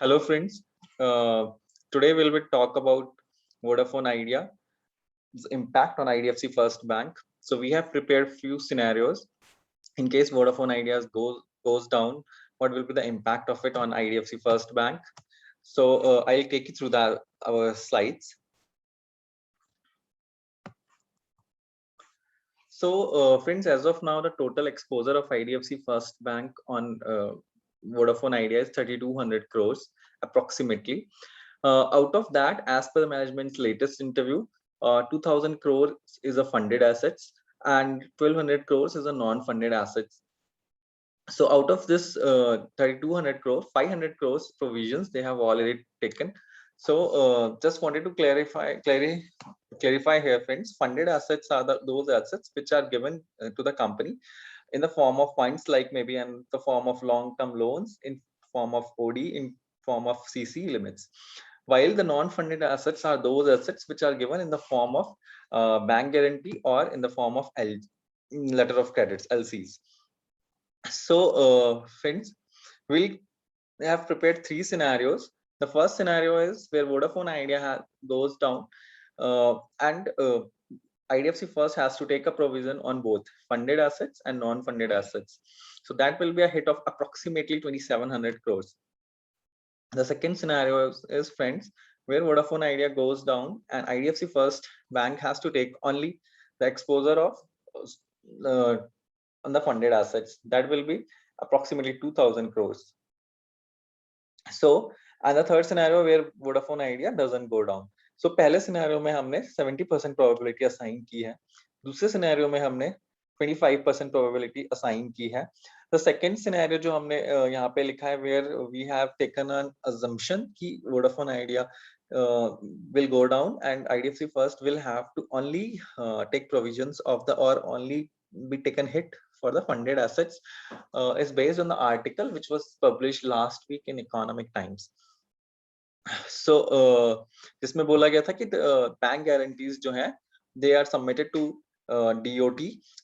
Hello friends, uh, today we'll talk about Vodafone Idea's impact on IDFC First Bank. So we have prepared few scenarios in case Vodafone Ideas goes down. What will be the impact of it on IDFC First Bank? So I'll take you through our slides. So friends, as of now, the total exposure of IDFC First Bank on Vodafone Idea is 3,200 crores approximately. Out of that, as per the management's latest interview, 2,000 crores is a funded assets and 1,200 crores is a non-funded assets. So out of this 3,200 crores, 500 crores provisions they have already taken. So just wanted to clarify here, friends. Funded assets are those assets which are given to the company in the form of funds, like maybe in the form of long-term loans, in form of OD, in form of CC limits. While the non-funded assets are those assets which are given in the form of bank guarantee or in the form of letter of credits, LCs. So friends, we have prepared three scenarios. The first scenario is where Vodafone Idea goes down and IDFC First has to take a provision on both funded assets and non-funded assets. So that will be a hit of approximately 2,700 crores. The second scenario is friends, where Vodafone Idea goes down and IDFC First Bank has to take only the exposure of on the funded assets. That will be approximately 2,000 crores. So, and the third scenario where Vodafone Idea doesn't go down. So पहले scenario में हमने 70% probability assign की है. दूसरे scenario में हमने 25% probability assign की है. The second scenario जो हमने यहाँ पे लिखा है where we have taken an assumption कि Vodafone Idea will go down and IDFC First will have to only take provisions of the or only be taken hit for the funded assets is based on the article which was published last week in Economic Times. So जिसमें बोला गया था कि bank guarantees जो हैं they are submitted to DOT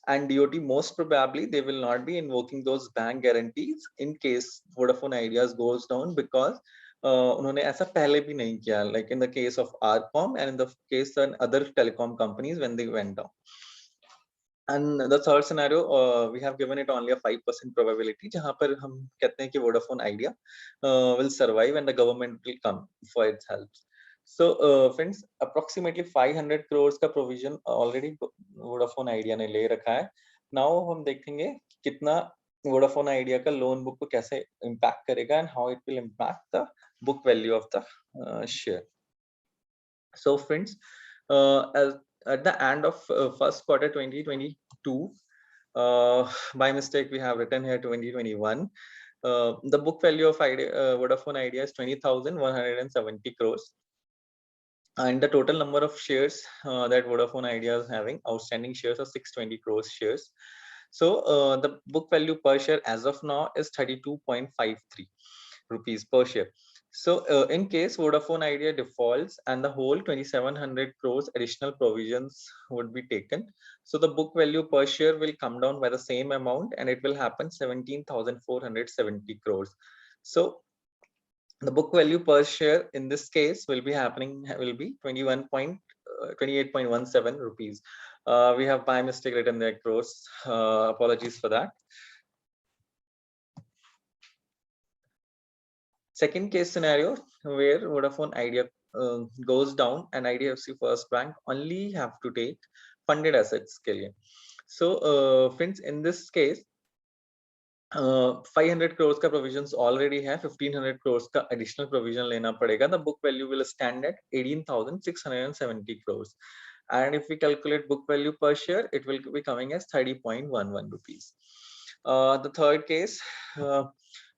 and DOT most probably they will not be invoking those bank guarantees in case Vodafone Ideas goes down because उन्होंने ऐसा पहले भी नहीं किया, like in the case of Arcom and in the case of other telecom companies when they went down. And the third scenario, we have given it only a 5% probability, जहाँ पर हम कहते हैं कि Vodafone Idea will survive and the government will come for its help. So friends, approximately 500 crores का provision already Vodafone Idea ने ले रखा है. Now हम देखेंगे कितना Vodafone Idea का loan book को कैसे impact करेगा and how it will impact the book value of the share. So friends, at the end of first quarter 2022, by mistake we have written here 2021. The book value of Vodafone Idea is 20,170 crores, and the total number of shares that Vodafone Idea is having outstanding shares are 620 crores shares. So the book value per share as of now is 32.53 rupees per share. So in case Vodafone Idea defaults and the whole 2,700 crores additional provisions would be taken, so the book value per share will come down by the same amount and it will happen 17,470 crores. So the book value per share in this case will be 28.17 rupees. We have by mistake written there crores. Apologies for that. Second case scenario where Vodafone Idea goes down and IDFC First Bank only have to take funded assets के लिए. So friends, in this case 500 crores का provisions already है, 1,500 crores का additional provision लेना पड़ेगा. The book value will stand at 18,670 crores. And if we calculate book value per share, it will be coming as 30.11 rupees. The third case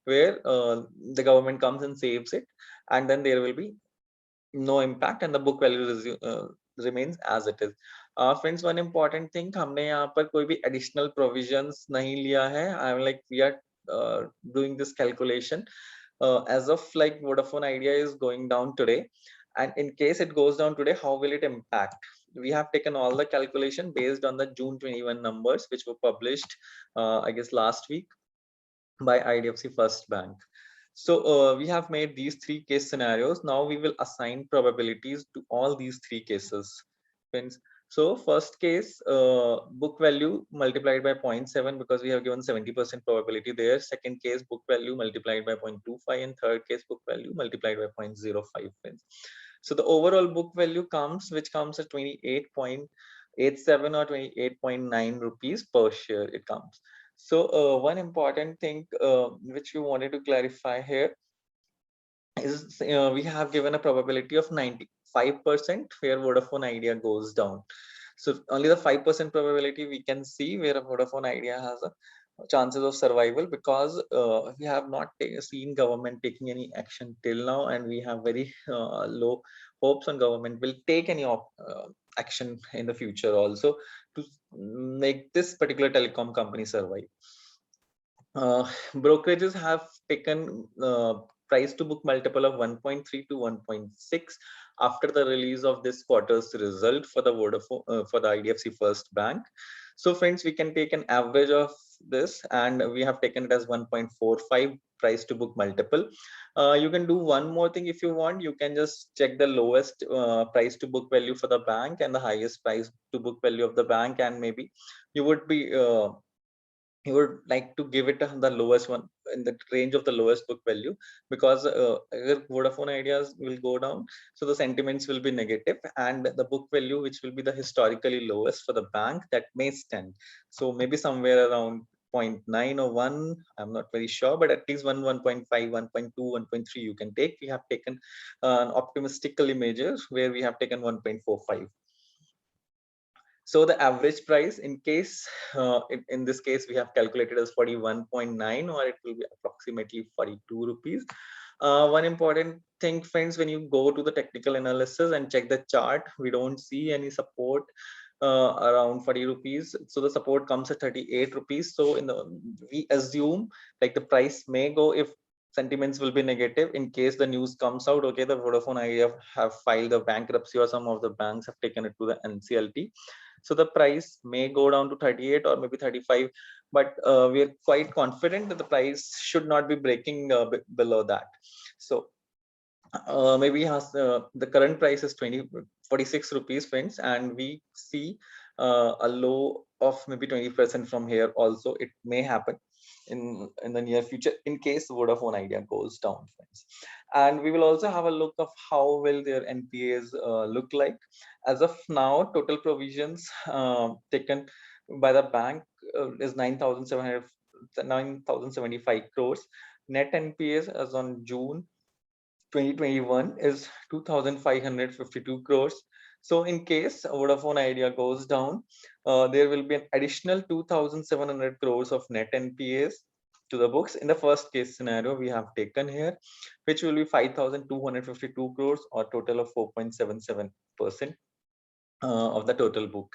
where the government comes and saves it, and then there will be no impact and the book value remains as it is. Friends, one important thing, हमने यहाँ पर कोई भी additional provisions नहीं लिया है. I'm like we are doing this calculation as of like Vodafone Idea is going down today, and in case it goes down today, how will it impact? We have taken all the calculation based on the June 21 numbers which were published I guess last week by IDFC First Bank. So we have made these 3 case scenarios. Now we will assign probabilities to all these 3 cases. Friends. So first case, book value multiplied by 0.7 because we have given 70% probability there. Second case, book value multiplied by 0.25, and third case, book value multiplied by 0.05. Friends. So the overall book value which comes at 28.87 or 28.9 rupees per share. It comes. So one important thing which we wanted to clarify here is we have given a probability of 95% where Vodafone Idea goes down. So only the 5% probability we can see where a Vodafone Idea has a chances of survival, because we have not seen government taking any action till now, and we have very low hopes on government will take any action in the future also to make this particular telecom company survive. Brokerages have taken price to book multiple of 1.3 to 1.6 after the release of this quarter's result for the Vodafone for the IDFC First Bank. So friends, we can take an average of this, and we have taken it as 1.45 price to book multiple. You can do one more thing if you want. You can just check the lowest price to book value for the bank and the highest price to book value of the bank, and maybe you would be you would like to give it the lowest one in the range of the lowest book value, because Vodafone Ideas will go down, so the sentiments will be negative, and the book value, which will be the historically lowest for the bank, that may stand. So maybe somewhere around 0.9 or 1, I'm not very sure, but at least 1.5, 1.2, 1.3 you can take. We have taken an optimistically measures where we have taken 1.45. So the average price, in case in this case we have calculated as 41.9, or it will be approximately 42 rupees. One important thing, friends, when you go to the technical analysis and check the chart, we don't see any support around 40 rupees. So the support comes at 38 rupees. So we assume like the price may go if sentiments will be negative. In case the news comes out, okay, the Vodafone Idea have filed a bankruptcy, or some of the banks have taken it to the NCLT. So the price may go down to 38 or maybe 35, but we are quite confident that the price should not be breaking below that. So maybe the current price is 46 rupees, friends, and we see a low of maybe 20% from here also. It may happen in the near future in case Vodafone Idea goes down, friends. And we will also have a look of how will their NPAs look like. As of now, total provisions taken by the bank is 9,075 crores. Net NPAs as on June 2021 is 2,552 crores. So in case Vodafone Idea goes down, there will be an additional 2,700 crores of net NPAs to the books. In the first case scenario we have taken here, which will be 5,252 crores, or total of 4.77% of the total book.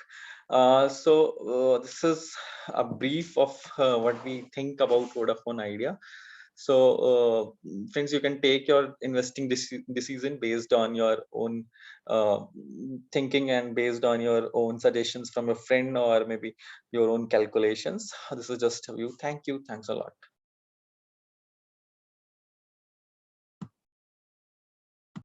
So this is a brief of what we think about Vodafone Idea. So friends, you can take your investing decision based on your own thinking and based on your own suggestions from a friend, or maybe your own calculations. This is just a view. Thank you. Thanks a lot.